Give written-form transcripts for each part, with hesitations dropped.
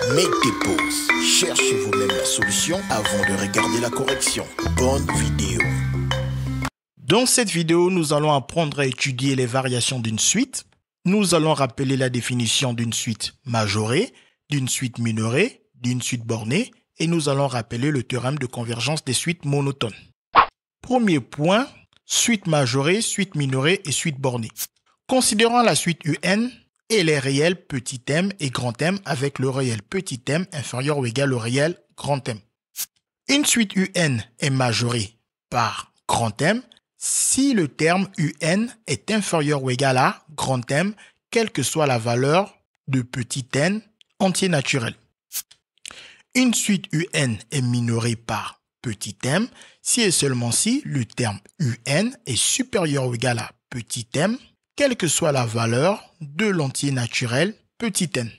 Make tes pauses, cherchez vous-même la solution avant de regarder la correction. Bonne vidéo. Dans cette vidéo, nous allons apprendre à étudier les variations d'une suite. Nous allons rappeler la définition d'une suite majorée, d'une suite minorée, d'une suite bornée et nous allons rappeler le théorème de convergence des suites monotones. Premier point, suite majorée, suite minorée et suite bornée. Considérons la suite UN et les réels petit m et grand M avec le réel petit m inférieur ou égal au réel grand M. Une suite UN est majorée par grand M si le terme UN est inférieur ou égal à grand M, quelle que soit la valeur de petit n entier naturel. Une suite UN est minorée par petit m si et seulement si le terme UN est supérieur ou égal à petit m, quelle que soit la valeur de l'entier naturel petit n.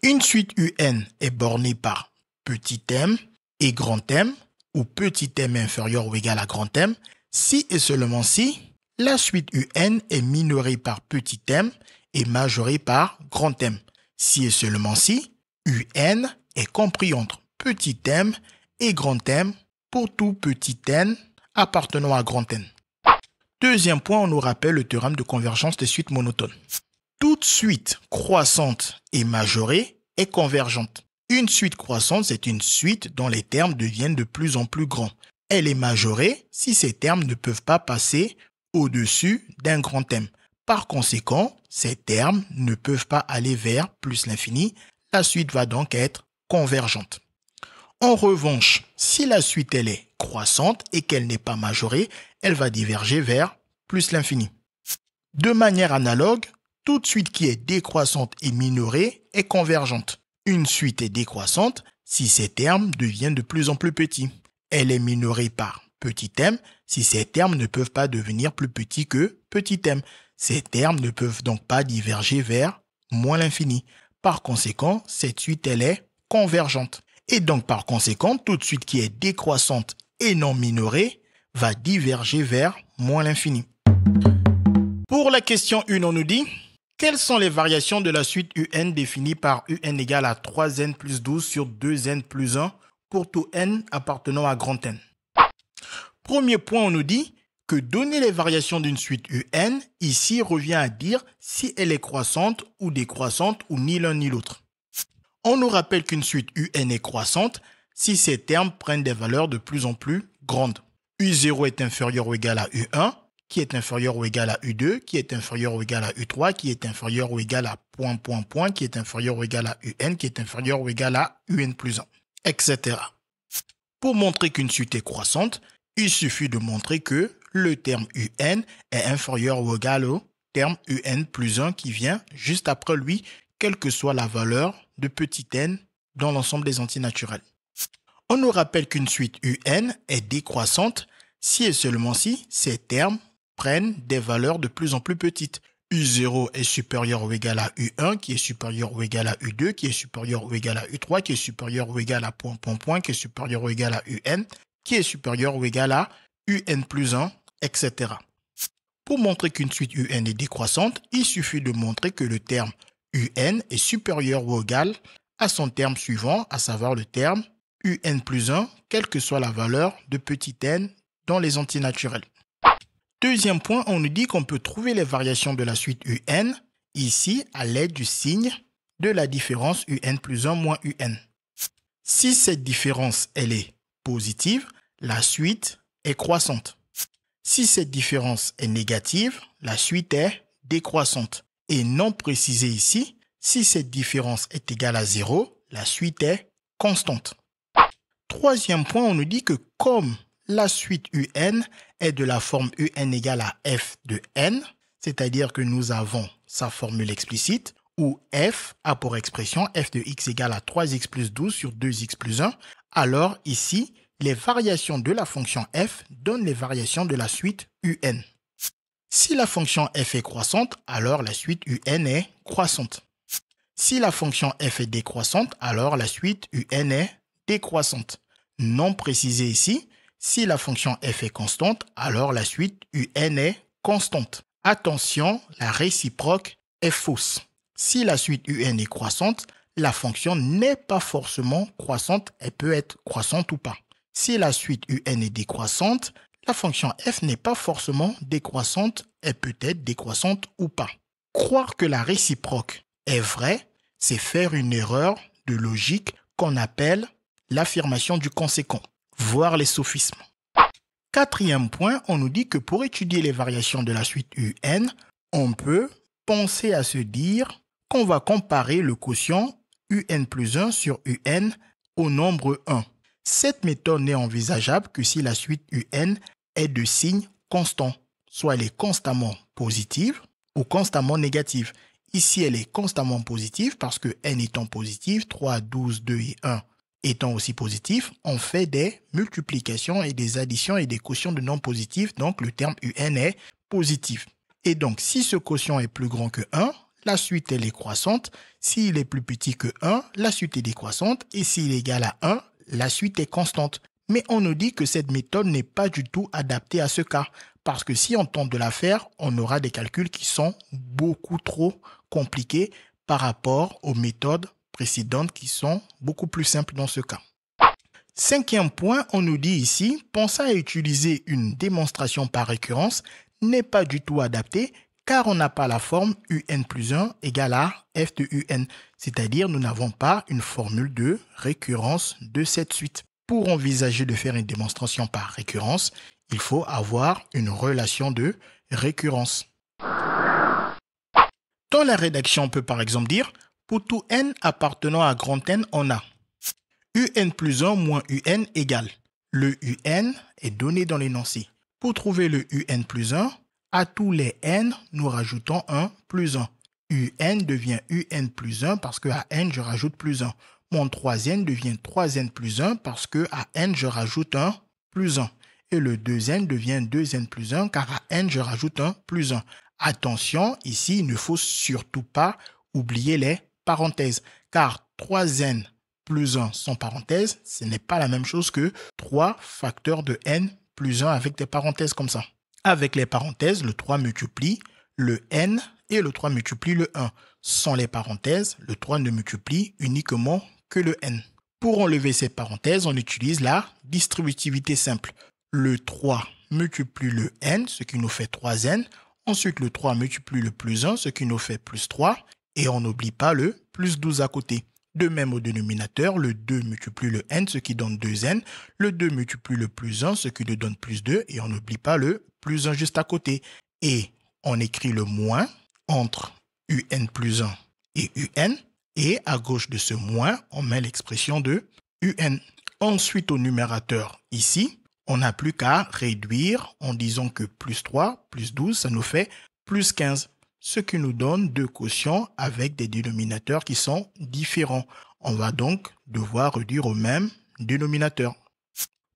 Une suite UN est bornée par petit m et grand M ou petit m inférieur ou égal à grand M si et seulement si la suite UN est minorée par petit m et majorée par grand M si et seulement si UN est compris entre petit m et grand M pour tout petit n appartenant à grand N. Deuxième point, on nous rappelle le théorème de convergence des suites monotones. Toute suite croissante et majorée est convergente. Une suite croissante, c'est une suite dont les termes deviennent de plus en plus grands. Elle est majorée si ces termes ne peuvent pas passer au-dessus d'un grand M. Par conséquent, ces termes ne peuvent pas aller vers plus l'infini. La suite va donc être convergente. En revanche, si la suite elle est croissante et qu'elle n'est pas majorée, elle va diverger vers plus l'infini. De manière analogue, toute suite qui est décroissante et minorée est convergente. Une suite est décroissante si ses termes deviennent de plus en plus petits. Elle est minorée par petit m si ces termes ne peuvent pas devenir plus petits que petit m. Ces termes ne peuvent donc pas diverger vers moins l'infini. Par conséquent, cette suite elle est convergente. Et donc par conséquent, toute suite qui est décroissante et non minorée va diverger vers moins l'infini. Pour la question 1, on nous dit quelles sont les variations de la suite UN définie par UN égale à 3n plus 12 sur 2n plus 1 pour tout n appartenant à grand N. Premier point, on nous dit que donner les variations d'une suite UN, ici revient à dire si elle est croissante ou décroissante ou ni l'un ni l'autre. On nous rappelle qu'une suite UN est croissante si ces termes prennent des valeurs de plus en plus grandes. U0 est inférieur ou égal à U1, qui est inférieur ou égal à U2, qui est inférieur ou égal à U3, qui est inférieur ou égal à ... qui est inférieur ou égal à UN, qui est inférieur ou égal à UN plus 1, etc. Pour montrer qu'une suite est croissante, il suffit de montrer que le terme UN est inférieur ou égal au terme UN plus 1 qui vient juste après lui, quelle que soit la valeur de petit n dans l'ensemble des entiers naturels. On nous rappelle qu'une suite UN est décroissante si et seulement si ces termes prennent des valeurs de plus en plus petites. U0 est supérieur ou égal à U1, qui est supérieur ou égal à U2, qui est supérieur ou égal à U3, qui est supérieur ou égal à ... qui est supérieur ou égal à UN, qui est supérieur ou égal à UN plus 1, etc. Pour montrer qu'une suite UN est décroissante, il suffit de montrer que le terme UN est supérieur ou égal à son terme suivant, à savoir le terme UN plus 1, quelle que soit la valeur de petit n dans les entiers naturels. Deuxième point, on nous dit qu'on peut trouver les variations de la suite UN, ici à l'aide du signe de la différence UN plus 1 moins UN. Si cette différence elle est positive, la suite est croissante. Si cette différence est négative, la suite est décroissante. Et non précisé ici, si cette différence est égale à 0, la suite est constante. Troisième point, on nous dit que comme la suite UN est de la forme UN égale à f de n, c'est-à-dire que nous avons sa formule explicite, où f a pour expression f de x égale à 3x plus 12 sur 2x plus 1, alors ici, les variations de la fonction f donnent les variations de la suite UN. Si la fonction f est croissante, alors la suite UN est croissante. Si la fonction f est décroissante, alors la suite UN est décroissante. Non précisé ici, si la fonction f est constante, alors la suite UN est constante. Attention, la réciproque est fausse. Si la suite UN est croissante, la fonction n'est pas forcément croissante, elle peut être croissante ou pas. Si la suite UN est décroissante, la fonction f n'est pas forcément décroissante, elle peut être décroissante ou pas. Croire que la réciproque est vraie, c'est faire une erreur de logique qu'on appelle l'affirmation du conséquent, voire les sophismes. Quatrième point, on nous dit que pour étudier les variations de la suite UN, on peut penser à se dire qu'on va comparer le quotient UN plus 1 sur UN au nombre 1. Cette méthode n'est envisageable que si la suite UN est de signe constant, soit elle est constamment positive ou constamment négative. Ici, elle est constamment positive parce que n étant positive, 3, 12, 2 et 1 étant aussi positif, on fait des multiplications et des additions et des quotients de nombres positifs, donc le terme UN est positif. Et donc, si ce quotient est plus grand que 1, la suite elle est croissante. S'il est plus petit que 1, la suite est décroissante. Et s'il est égal à 1, la suite est constante. Mais on nous dit que cette méthode n'est pas du tout adaptée à ce cas. Parce que si on tente de la faire, on aura des calculs qui sont beaucoup trop compliqués par rapport aux méthodes précédentes qui sont beaucoup plus simples dans ce cas. Cinquième point, on nous dit ici, penser à utiliser une démonstration par récurrence n'est pas du tout adapté car on n'a pas la forme UN plus 1 égale à f de UN. C'est-à-dire, nous n'avons pas une formule de récurrence de cette suite. Pour envisager de faire une démonstration par récurrence, il faut avoir une relation de récurrence. Dans la rédaction, on peut par exemple dire, pour tout n appartenant à grand N, on a UN plus 1 moins UN égale. Le UN est donné dans l'énoncé. Pour trouver le UN plus 1, à tous les n, nous rajoutons 1 plus 1. UN devient UN plus 1 parce qu'à n, je rajoute plus 1. Mon 3n devient 3n plus 1 parce qu'à n, je rajoute 1 plus 1. Et le 2n devient 2n plus 1 car à n, je rajoute 1 plus 1. Attention, ici, il ne faut surtout pas oublier les parenthèses car 3n plus 1 sans parenthèse, ce n'est pas la même chose que 3 facteurs de n plus 1 avec des parenthèses comme ça. Avec les parenthèses, le 3 multiplie le n et le 3 multiplie le 1. Sans les parenthèses, le 3 ne multiplie uniquement que le n. Pour enlever ces parenthèses, on utilise la distributivité simple. Le 3 multiplie le n, ce qui nous fait 3n. Ensuite, le 3 multiplie le plus 1, ce qui nous fait plus 3. Et on n'oublie pas le plus 12 à côté. De même au dénominateur, le 2 multiplie le n, ce qui donne 2n. Le 2 multiplie le plus 1, ce qui nous donne plus 2. Et on n'oublie pas le plus 1 juste à côté. Et on écrit le moins entre un plus 1 et un. Et à gauche de ce moins, on met l'expression de un. Ensuite, au numérateur, ici, on n'a plus qu'à réduire en disant que plus 3, plus 12, ça nous fait plus 15. Ce qui nous donne deux quotients avec des dénominateurs qui sont différents. On va donc devoir réduire au même dénominateur.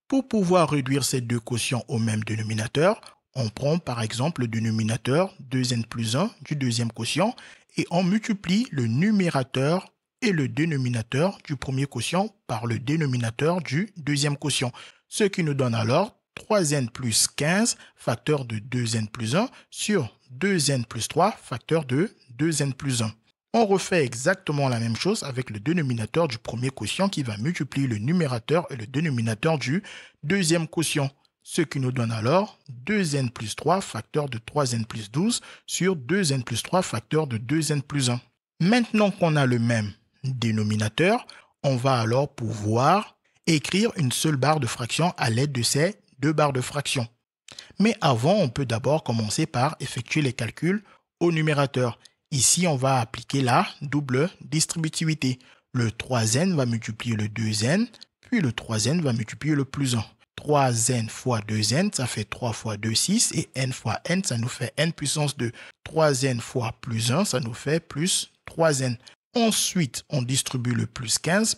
Pour pouvoir réduire ces deux quotients au même dénominateur, on prend par exemple le dénominateur 2n plus 1 du deuxième quotient et on multiplie le numérateur et le dénominateur du premier quotient par le dénominateur du deuxième quotient. Ce qui nous donne alors 3n plus 15 facteur de 2n plus 1 sur 2n plus 3 facteur de 2n plus 1. On refait exactement la même chose avec le dénominateur du premier quotient qui va multiplier le numérateur et le dénominateur du deuxième quotient. Ce qui nous donne alors 2n plus 3 facteur de 3n plus 12 sur 2n plus 3 facteur de 2n plus 1. Maintenant qu'on a le même dénominateur, on va alors pouvoir écrire une seule barre de fraction à l'aide de ces deux barres de fraction. Mais avant, on peut d'abord commencer par effectuer les calculs au numérateur. Ici, on va appliquer la double distributivité. Le 3n va multiplier le 2n, puis le 3n va multiplier le plus 1. 3n fois 2n, ça fait 3 fois 2, 6, et n fois n, ça nous fait n puissance 2. 3n fois plus 1, ça nous fait plus 3n. Ensuite, on distribue le plus 15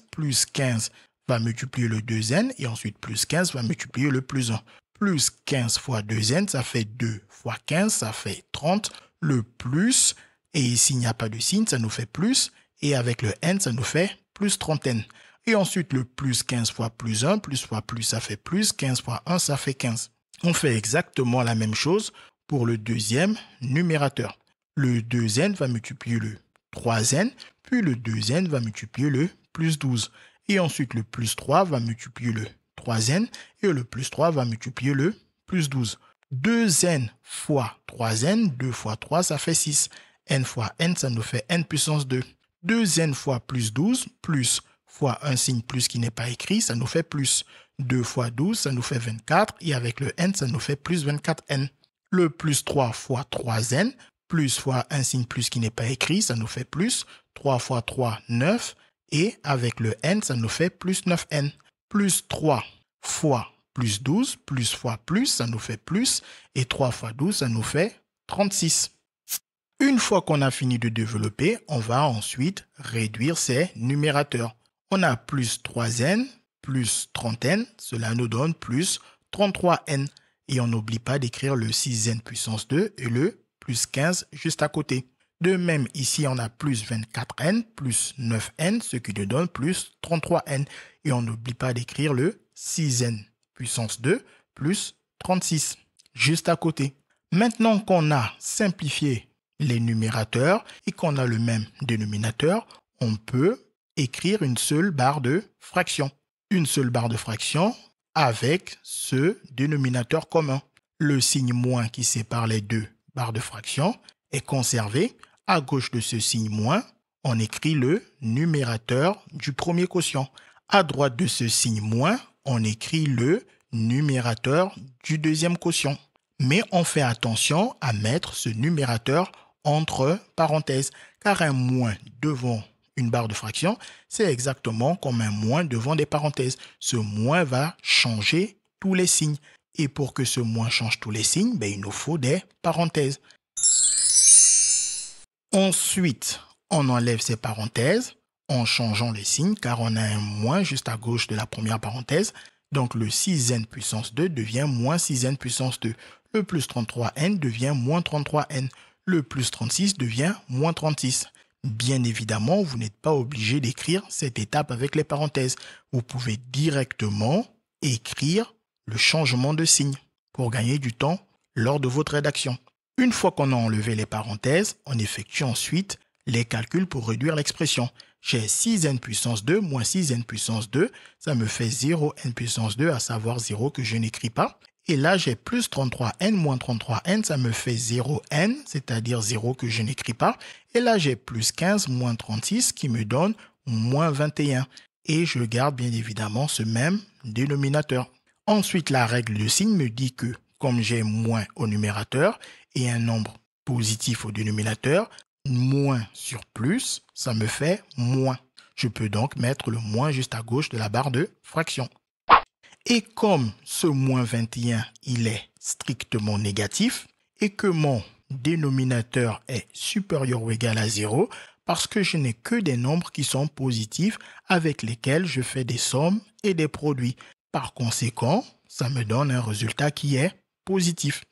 va multiplier le 2n, et ensuite plus 15 va multiplier le plus 1. Plus 15 fois 2n, ça fait 2 fois 15, ça fait 30. Le plus, et ici il n'y a pas de signe, ça nous fait plus, et avec le n, ça nous fait plus 30n. Et ensuite le plus 15 fois plus 1, plus fois plus, ça fait plus, 15 fois 1, ça fait 15. On fait exactement la même chose pour le deuxième numérateur. Le 2n va multiplier le 3n, puis le 2n va multiplier le plus 12. Et ensuite, le plus 3 va multiplier le 3n et le plus 3 va multiplier le plus 12. 2n fois 3n, 2 fois 3, ça fait 6. n fois n, ça nous fait n puissance 2. 2n fois plus 12, plus fois un signe plus qui n'est pas écrit, ça nous fait plus. 2 fois 12, ça nous fait 24. Et avec le n, ça nous fait plus 24n. Le plus 3 fois 3n, plus fois un signe plus qui n'est pas écrit, ça nous fait plus. 3 fois 3, 9. Et avec le n, ça nous fait plus 9n. Plus 3 fois plus 12, plus fois plus, ça nous fait plus. Et 3 fois 12, ça nous fait 36. Une fois qu'on a fini de développer, on va ensuite réduire ces numérateurs. On a plus 3n, plus 30n, cela nous donne plus 33n. Et on n'oublie pas d'écrire le 6n puissance 2 et le plus 15 juste à côté. De même, ici, on a plus 24n, plus 9n, ce qui nous donne plus 33n. Et on n'oublie pas d'écrire le 6n puissance 2 plus 36, juste à côté. Maintenant qu'on a simplifié les numérateurs et qu'on a le même dénominateur, on peut écrire une seule barre de fraction. Une seule barre de fraction avec ce dénominateur commun. Le signe moins qui sépare les deux barres de fraction est conservé. À gauche de ce signe moins, on écrit le numérateur du premier quotient. À droite de ce signe moins, on écrit le numérateur du deuxième quotient. Mais on fait attention à mettre ce numérateur entre parenthèses, car un moins devant une barre de fraction, c'est exactement comme un moins devant des parenthèses. Ce moins va changer tous les signes. Et pour que ce moins change tous les signes, il nous faut des parenthèses. Ensuite, on enlève ces parenthèses en changeant les signes, car on a un moins juste à gauche de la première parenthèse. Donc, le 6n puissance 2 devient moins 6n puissance 2. Le plus 33n devient moins 33n. Le plus 36 devient moins 36. Bien évidemment, vous n'êtes pas obligé d'écrire cette étape avec les parenthèses. Vous pouvez directement écrire le changement de signe pour gagner du temps lors de votre rédaction. Une fois qu'on a enlevé les parenthèses, on effectue ensuite les calculs pour réduire l'expression. J'ai 6n puissance 2 moins 6n puissance 2, ça me fait 0n puissance 2, à savoir 0 que je n'écris pas. Et là, j'ai plus 33n moins 33n, ça me fait 0n, c'est-à-dire 0 que je n'écris pas. Et là, j'ai plus 15 moins 36 qui me donne moins 21. Et je garde bien évidemment ce même dénominateur. Ensuite, la règle de signe me dit que comme j'ai moins au numérateur et un nombre positif au dénominateur, moins sur plus, ça me fait moins. Je peux donc mettre le moins juste à gauche de la barre de fraction. Et comme ce moins 21, il est strictement négatif et que mon dénominateur est supérieur ou égal à 0, parce que je n'ai que des nombres qui sont positifs avec lesquels je fais des sommes et des produits. Par conséquent, ça me donne un résultat qui est positif.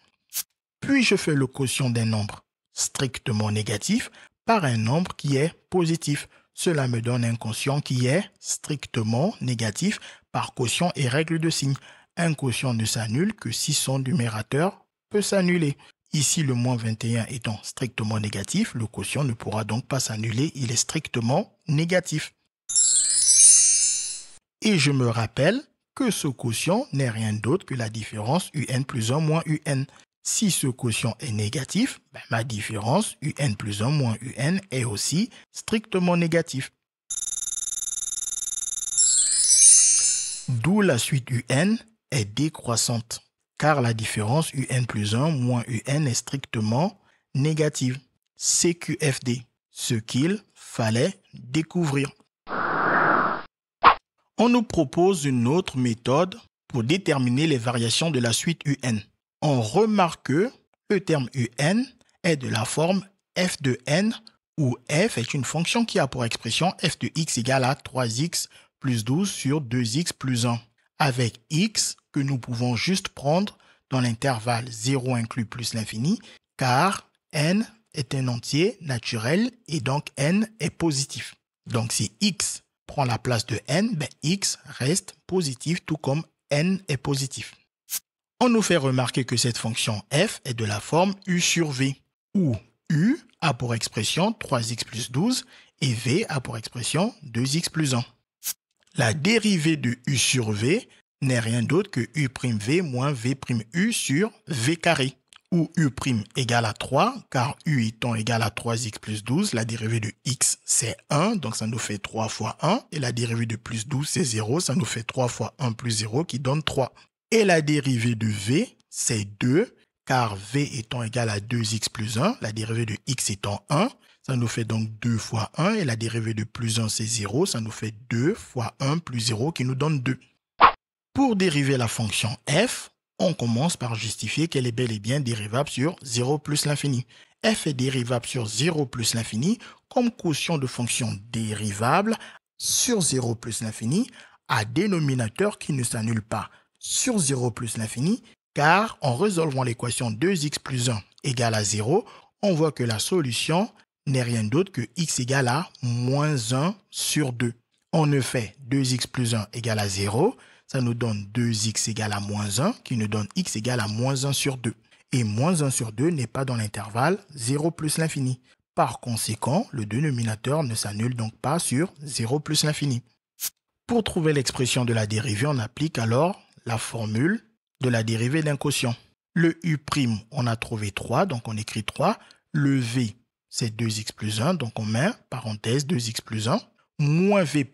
Puis je fais le quotient d'un nombre strictement négatif par un nombre qui est positif. Cela me donne un quotient qui est strictement négatif par quotient et règle de signe. Un quotient ne s'annule que si son numérateur peut s'annuler. Ici, le moins 21 étant strictement négatif, le quotient ne pourra donc pas s'annuler, il est strictement négatif. Et je me rappelle que ce quotient n'est rien d'autre que la différence un plus 1 moins un. Si ce quotient est négatif, ma différence un plus 1 moins un est aussi strictement négatif. D'où la suite un est décroissante, car la différence un plus 1 moins un est strictement négative. CQFD, ce qu'il fallait découvrir. On nous propose une autre méthode pour déterminer les variations de la suite un. On remarque que le terme un est de la forme f de n, où f est une fonction qui a pour expression f de x égale à 3x plus 12 sur 2x plus 1, avec x que nous pouvons juste prendre dans l'intervalle 0 inclus plus l'infini, car n est un entier naturel et donc n est positif. Donc si x prend la place de n, x reste positif tout comme n est positif. On nous fait remarquer que cette fonction f est de la forme u sur v, où u a pour expression 3x plus 12 et v a pour expression 2x plus 1. La dérivée de u sur v n'est rien d'autre que u'v moins v'u sur v carré, où u' égale à 3, car u étant égal à 3x plus 12, la dérivée de x c'est 1, donc ça nous fait 3 fois 1, et la dérivée de plus 12 c'est 0, ça nous fait 3 fois 1 plus 0 qui donne 3. Et la dérivée de v c'est 2, car v étant égal à 2x plus 1, la dérivée de x étant 1, ça nous fait donc 2 fois 1, et la dérivée de plus 1 c'est 0, ça nous fait 2 fois 1 plus 0 qui nous donne 2. Pour dériver la fonction f, on commence par justifier qu'elle est bel et bien dérivable sur 0 plus l'infini. F est dérivable sur 0 plus l'infini comme quotient de fonction dérivable sur 0 plus l'infini à dénominateur qui ne s'annule pas sur 0 plus l'infini, car en résolvant l'équation 2x plus 1 égale à 0, on voit que la solution n'est rien d'autre que x égale à moins 1 sur 2. En effet, 2x plus 1 égale à 0, ça nous donne 2x égale à moins 1, qui nous donne x égale à moins 1 sur 2. Et moins 1 sur 2 n'est pas dans l'intervalle 0 plus l'infini. Par conséquent, le dénominateur ne s'annule donc pas sur 0 plus l'infini. Pour trouver l'expression de la dérivée, on applique alors la formule de la dérivée d'un quotient. Le u', on a trouvé 3, donc on écrit 3. Le v, c'est 2x plus 1, donc on met parenthèse 2x plus 1. Moins v',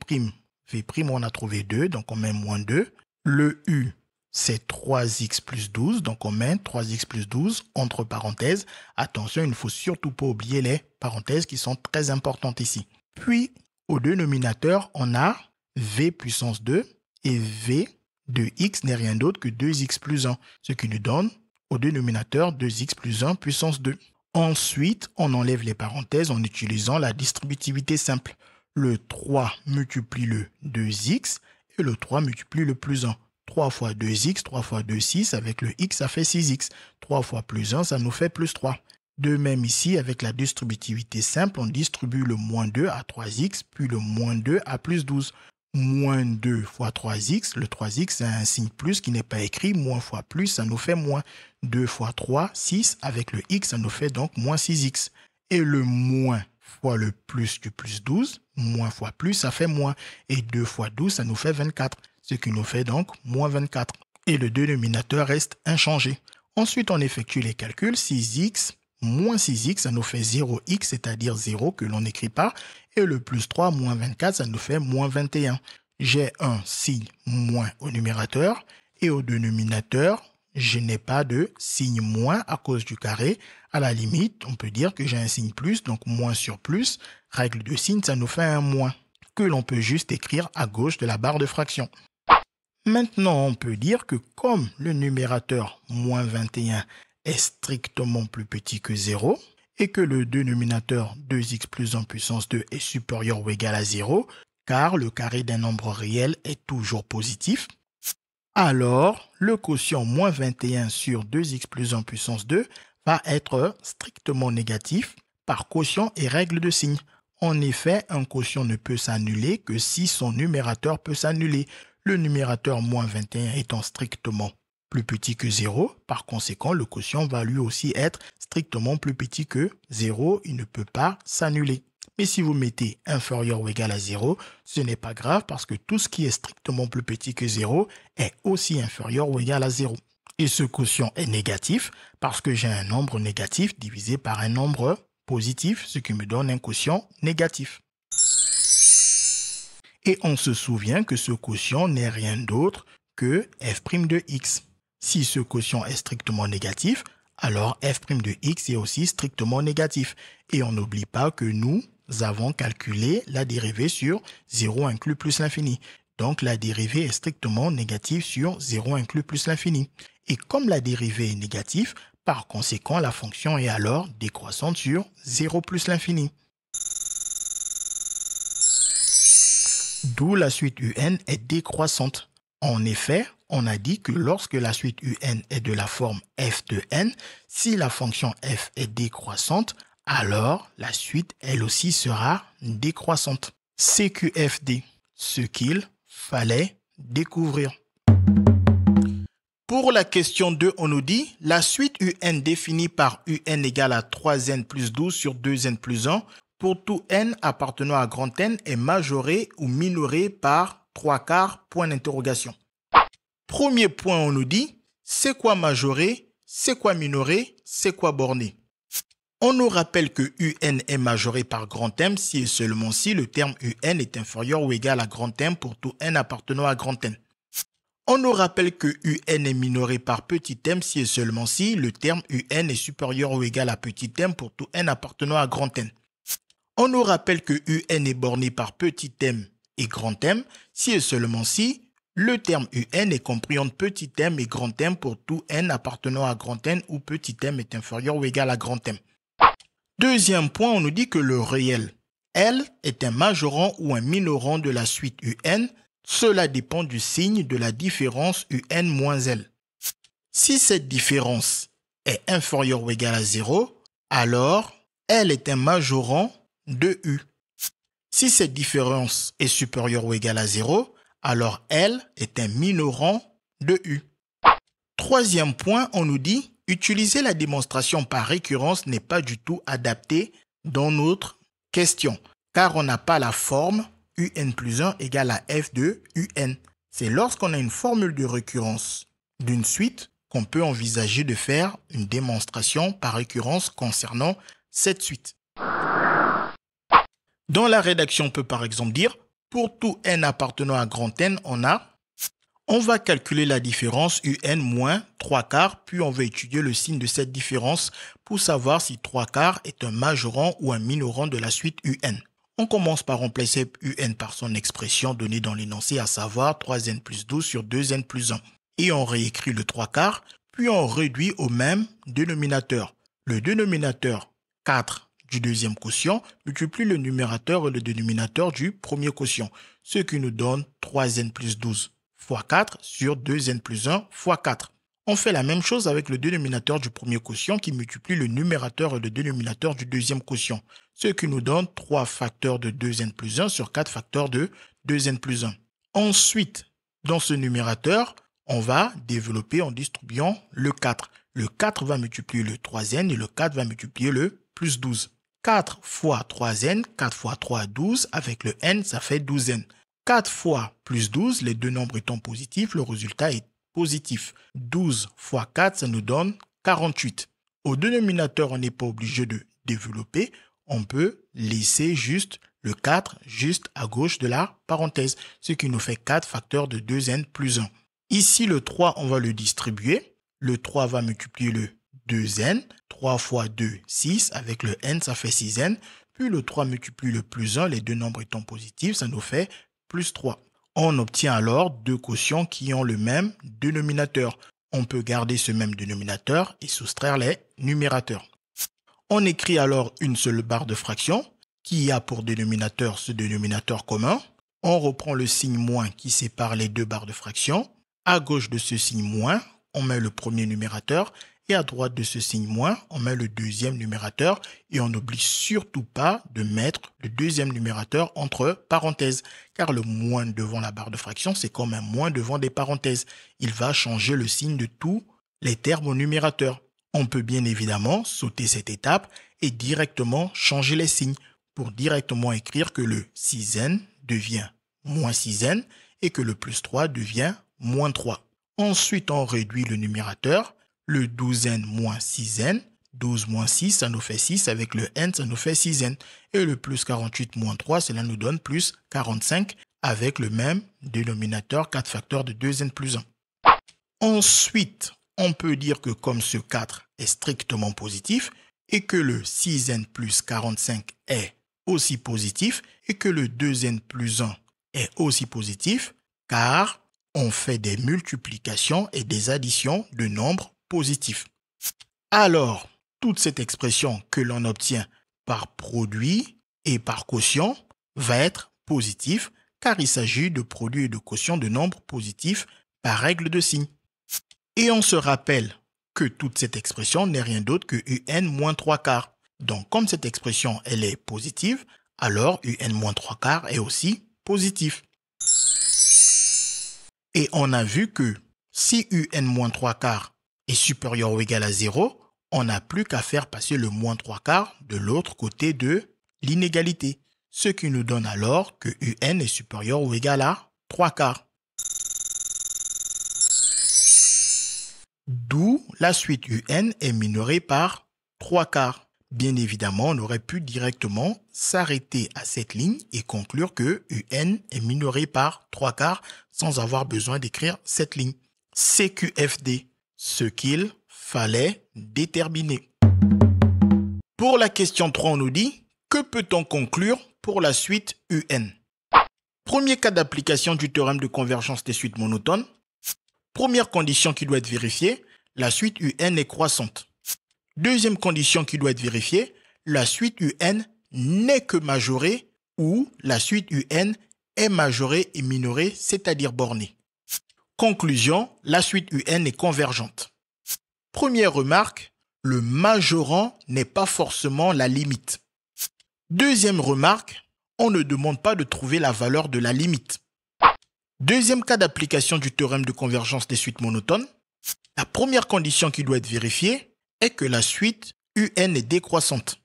on a trouvé 2, donc on met moins 2. Le u, c'est 3x plus 12, donc on met 3x plus 12 entre parenthèses. Attention, il ne faut surtout pas oublier les parenthèses qui sont très importantes ici. Puis, au dénominateur, on a v puissance 2 et v de x n'est rien d'autre que 2x plus 1, ce qui nous donne au dénominateur 2x plus 1 puissance 2. Ensuite, on enlève les parenthèses en utilisant la distributivité simple. Le 3 multiplie le 2x et le 3 multiplie le plus 1. 3 fois 2x, 3 fois 2, 6. Avec le x, ça fait 6x. 3 fois plus 1, ça nous fait plus 3. De même ici, avec la distributivité simple, on distribue le moins 2 à 3x, puis le moins 2 à plus 12. Moins 2 fois 3x, le 3x, c'est un signe plus qui n'est pas écrit. Moins fois plus, ça nous fait moins. 2 fois 3, 6. Avec le x, ça nous fait donc moins 6x. Et le moins fois le plus du plus 12, moins fois plus, ça fait moins. Et 2 fois 12, ça nous fait 24, ce qui nous fait donc moins 24. Et le dénominateur reste inchangé. Ensuite, on effectue les calculs. 6x moins 6x, ça nous fait 0x, c'est-à-dire 0 que l'on n'écrit pas. Et le plus 3 moins 24, ça nous fait moins 21. J'ai un signe moins au numérateur. Et au dénominateur, je n'ai pas de signe moins à cause du carré. À la limite, on peut dire que j'ai un signe plus, donc moins sur plus. Règle de signe, ça nous fait un moins, que l'on peut juste écrire à gauche de la barre de fraction. Maintenant, on peut dire que comme le numérateur moins 21 est strictement plus petit que 0, et que le dénominateur 2x plus 1 puissance 2 est supérieur ou égal à 0, car le carré d'un nombre réel est toujours positif, alors le quotient moins 21 sur 2x plus 1 puissance 2 va être strictement négatif par quotient et règle de signe. En effet, un quotient ne peut s'annuler que si son numérateur peut s'annuler. Le numérateur moins 21 étant strictement plus petit que 0, par conséquent, le quotient va lui aussi être strictement plus petit que 0, il ne peut pas s'annuler. Mais si vous mettez inférieur ou égal à 0, ce n'est pas grave parce que tout ce qui est strictement plus petit que 0 est aussi inférieur ou égal à 0. Et ce quotient est négatif parce que j'ai un nombre négatif divisé par un nombre positif, ce qui me donne un quotient négatif. Et on se souvient que ce quotient n'est rien d'autre que f' de x. Si ce quotient est strictement négatif, alors f' de x est aussi strictement négatif. Et on n'oublie pas que nous avons calculé la dérivée sur 0 inclus plus l'infini. Donc la dérivée est strictement négative sur 0 inclus plus l'infini. Et comme la dérivée est négative, par conséquent, la fonction est alors décroissante sur 0 plus l'infini. D'où la suite un est décroissante. En effet, on a dit que lorsque la suite un est de la forme f de n, si la fonction f est décroissante, alors la suite elle aussi sera décroissante. CQFD, ce qu'il fallait découvrir. Pour la question 2, on nous dit la suite un définie par un égale à 3n plus 12 sur 2n plus 1 pour tout n appartenant à grand N est majoré ou minoré par 3/4, point d'interrogation. Premier point, on nous dit, c'est quoi majoré, c'est quoi minoré, c'est quoi borné. On nous rappelle que UN est majoré par grand M si et seulement si le terme UN est inférieur ou égal à grand M pour tout n appartenant à grand N. On nous rappelle que UN est minoré par petit m si et seulement si le terme UN est supérieur ou égal à petit m pour tout n appartenant à grand N. On nous rappelle que UN est borné par petit m et grand M si et seulement si le terme UN est compris entre petit m et grand M pour tout n appartenant à grand N où petit m est inférieur ou égal à grand M. Deuxième point, on nous dit que le réel L est un majorant ou un minorant de la suite UN. Cela dépend du signe de la différence UN moins L. Si cette différence est inférieure ou égale à 0, alors L est un majorant de U. Si cette différence est supérieure ou égale à 0, alors L est un minorant de U. Troisième point, on nous dit utiliser la démonstration par récurrence n'est pas du tout adapté dans notre question, car on n'a pas la forme UN plus 1 égale à F de UN. C'est lorsqu'on a une formule de récurrence d'une suite qu'on peut envisager de faire une démonstration par récurrence concernant cette suite. Dans la rédaction, on peut par exemple dire, pour tout n appartenant à grand N, on va calculer la différence UN moins 3/4, puis on va étudier le signe de cette différence pour savoir si 3/4 est un majorant ou un minorant de la suite UN. On commence par remplacer UN par son expression donnée dans l'énoncé, à savoir 3n plus 12 sur 2n plus 1. Et on réécrit le 3/4, puis on réduit au même dénominateur. Le dénominateur 4 du deuxième quotient multiplie le numérateur et le dénominateur du premier quotient, ce qui nous donne 3n plus 12 fois 4 sur 2n plus 1 fois 4. On fait la même chose avec le dénominateur du premier quotient qui multiplie le numérateur et le dénominateur du deuxième quotient, ce qui nous donne 3 facteurs de 2n plus 1 sur 4 facteurs de 2n plus 1. Ensuite, dans ce numérateur, on va développer en distribuant le 4. Le 4 va multiplier le 3n et le 4 va multiplier le plus 12. 4 fois 3n, 4 fois 3, 12, avec le n, ça fait 12n. 4 fois plus 12, les deux nombres étant positifs, le résultat est positif. 12 fois 4, ça nous donne 48. Au dénominateur, on n'est pas obligé de développer. On peut laisser juste le 4 juste à gauche de la parenthèse, ce qui nous fait 4 facteurs de 2n plus 1. Ici, le 3, on va le distribuer. Le 3 va multiplier le 2n. 3 fois 2, 6. Avec le n, ça fait 6n. Puis le 3 multiplie le plus 1. Les deux nombres étant positifs, ça nous fait plus 3. On obtient alors deux quotients qui ont le même dénominateur. On peut garder ce même dénominateur et soustraire les numérateurs. On écrit alors une seule barre de fraction qui a pour dénominateur ce dénominateur commun. On reprend le signe moins qui sépare les deux barres de fraction. À gauche de ce signe moins, on met le premier numérateur et à droite de ce signe moins, on met le deuxième numérateur et on n'oublie surtout pas de mettre le deuxième numérateur entre parenthèses car le moins devant la barre de fraction, c'est comme un moins devant des parenthèses. Il va changer le signe de tous les termes au numérateur. On peut bien évidemment sauter cette étape et directement changer les signes pour directement écrire que le 6n devient moins 6n et que le plus 3 devient moins 3. Ensuite, on réduit le numérateur. Le 12n moins 6n, 12 moins 6, ça nous fait 6. Avec le n, ça nous fait 6n. Et le plus 48 moins 3, cela nous donne plus 45 avec le même dénominateur 4 facteurs de 2n plus 1. Ensuite, on peut dire que comme ce 4 est strictement positif et que le 6n plus 45 est aussi positif et que le 2n plus 1 est aussi positif car on fait des multiplications et des additions de nombres positifs. Alors, toute cette expression que l'on obtient par produit et par quotient va être positive car il s'agit de produit et de quotient de nombres positifs par règle de signe. Et on se rappelle que toute cette expression n'est rien d'autre que UN moins 3/4. Donc, comme cette expression elle est positive, alors UN moins 3/4 est aussi positif. Et on a vu que si UN moins 3/4 est supérieur ou égal à 0, on n'a plus qu'à faire passer le moins 3/4 de l'autre côté de l'inégalité, ce qui nous donne alors que UN est supérieur ou égal à 3/4. D'où la suite UN est minorée par 3/4. Bien évidemment, on aurait pu directement s'arrêter à cette ligne et conclure que UN est minoré par 3/4 sans avoir besoin d'écrire cette ligne. CQFD, ce qu'il fallait déterminer. Pour la question 3, on nous dit « Que peut-on conclure pour la suite UN ?» Premier cas d'application du théorème de convergence des suites monotones. Première condition qui doit être vérifiée, la suite UN est croissante. Deuxième condition qui doit être vérifiée, la suite UN n'est que majorée ou la suite UN est majorée et minorée, c'est-à-dire bornée. Conclusion, la suite UN est convergente. Première remarque, le majorant n'est pas forcément la limite. Deuxième remarque, on ne demande pas de trouver la valeur de la limite. Deuxième cas d'application du théorème de convergence des suites monotones. La première condition qui doit être vérifiée est que la suite UN est décroissante.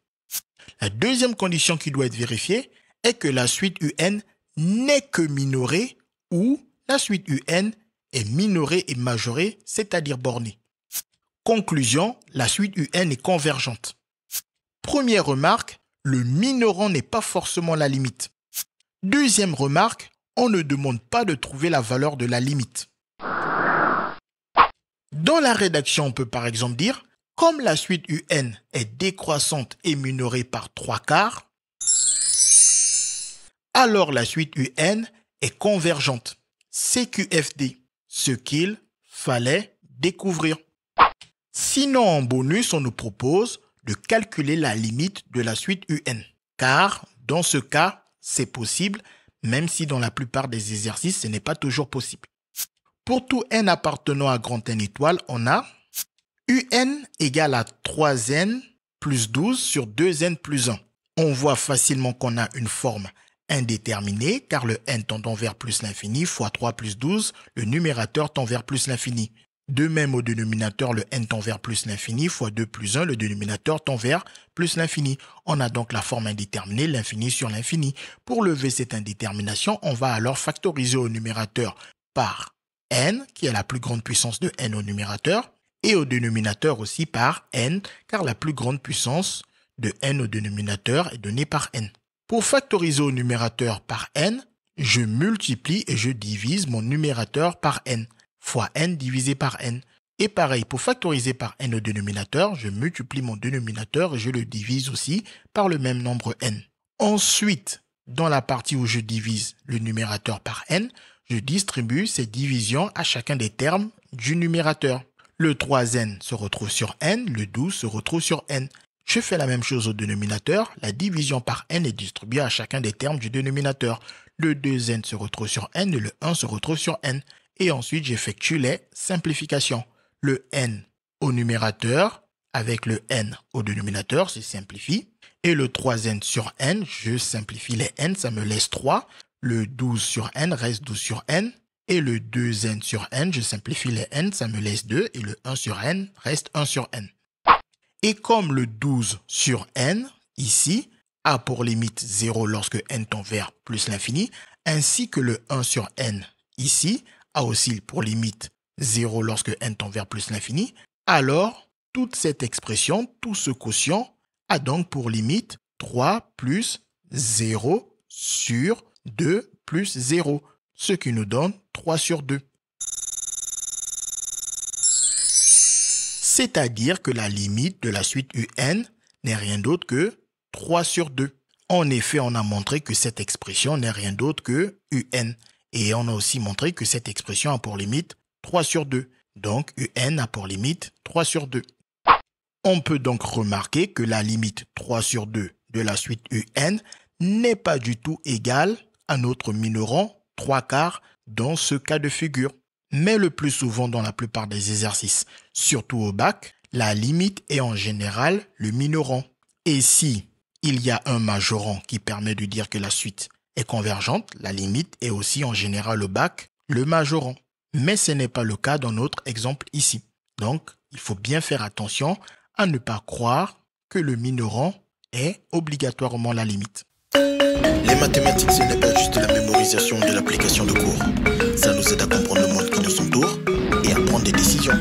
La deuxième condition qui doit être vérifiée est que la suite UN n'est que minorée ou la suite UN est minorée et majorée, c'est-à-dire bornée. Conclusion, la suite UN est convergente. Première remarque, le minorant n'est pas forcément la limite. Deuxième remarque, on ne demande pas de trouver la valeur de la limite. Dans la rédaction, on peut par exemple dire comme la suite UN est décroissante et minorée par 3/4, alors la suite UN est convergente. CQFD, ce qu'il fallait découvrir. Sinon, en bonus, on nous propose de calculer la limite de la suite UN. Car, dans ce cas, c'est possible, même si dans la plupart des exercices, ce n'est pas toujours possible. Pour tout n appartenant à grand N étoile, on a UN égale à 3n plus 12 sur 2n plus 1. On voit facilement qu'on a une forme indéterminée car le n tendant vers plus l'infini fois 3 plus 12, le numérateur tend vers plus l'infini. De même au dénominateur, le n tend vers plus l'infini fois 2 plus 1, le dénominateur tend vers plus l'infini. On a donc la forme indéterminée, l'infini sur l'infini. Pour lever cette indétermination, on va alors factoriser au numérateur par n, qui est la plus grande puissance de n au numérateur, et au dénominateur aussi par n, car la plus grande puissance de n au dénominateur est donnée par n. Pour factoriser au numérateur par n, je multiplie et je divise mon numérateur par n, fois n divisé par n. Et pareil, pour factoriser par n au dénominateur, je multiplie mon dénominateur et je le divise aussi par le même nombre n. Ensuite, dans la partie où je divise le numérateur par n, je distribue ces divisions à chacun des termes du numérateur. Le 3n se retrouve sur n, le 12 se retrouve sur n. Je fais la même chose au dénominateur, la division par n est distribuée à chacun des termes du dénominateur. Le 2n se retrouve sur n et le 1 se retrouve sur n. Et ensuite, j'effectue les simplifications. Le n au numérateur avec le n au dénominateur se simplifie. Et le 3n sur n, je simplifie les n, ça me laisse 3. Le 12 sur n reste 12 sur n. Et le 2n sur n, je simplifie les n, ça me laisse 2. Et le 1 sur n reste 1 sur n. Et comme le 12 sur n, ici, a pour limite 0 lorsque n tend vers plus l'infini, ainsi que le 1 sur n, ici, a aussi pour limite 0 lorsque n tend vers plus l'infini, alors toute cette expression, tout ce quotient, a donc pour limite 3 plus 0 sur 2 plus 0, ce qui nous donne 3 sur 2. C'est-à-dire que la limite de la suite UN n'est rien d'autre que 3 sur 2. En effet, on a montré que cette expression n'est rien d'autre que UN. Et on a aussi montré que cette expression a pour limite 3 sur 2. Donc, UN a pour limite 3 sur 2. On peut donc remarquer que la limite 3 sur 2 de la suite UN n'est pas du tout égale à notre minorant 3/4 dans ce cas de figure. Mais le plus souvent dans la plupart des exercices, surtout au bac, la limite est en général le minorant. Et si il y a un majorant qui permet de dire que la suite est convergente, la limite est aussi en général au bac le majorant. Mais ce n'est pas le cas dans notre exemple ici. Donc, il faut bien faire attention à ne pas croire que le minorant est obligatoirement la limite. Les mathématiques, ce n'est pas juste la mémorisation de l'application de cours. Ça nous aide à comprendre le monde qui nous entoure et à prendre des décisions.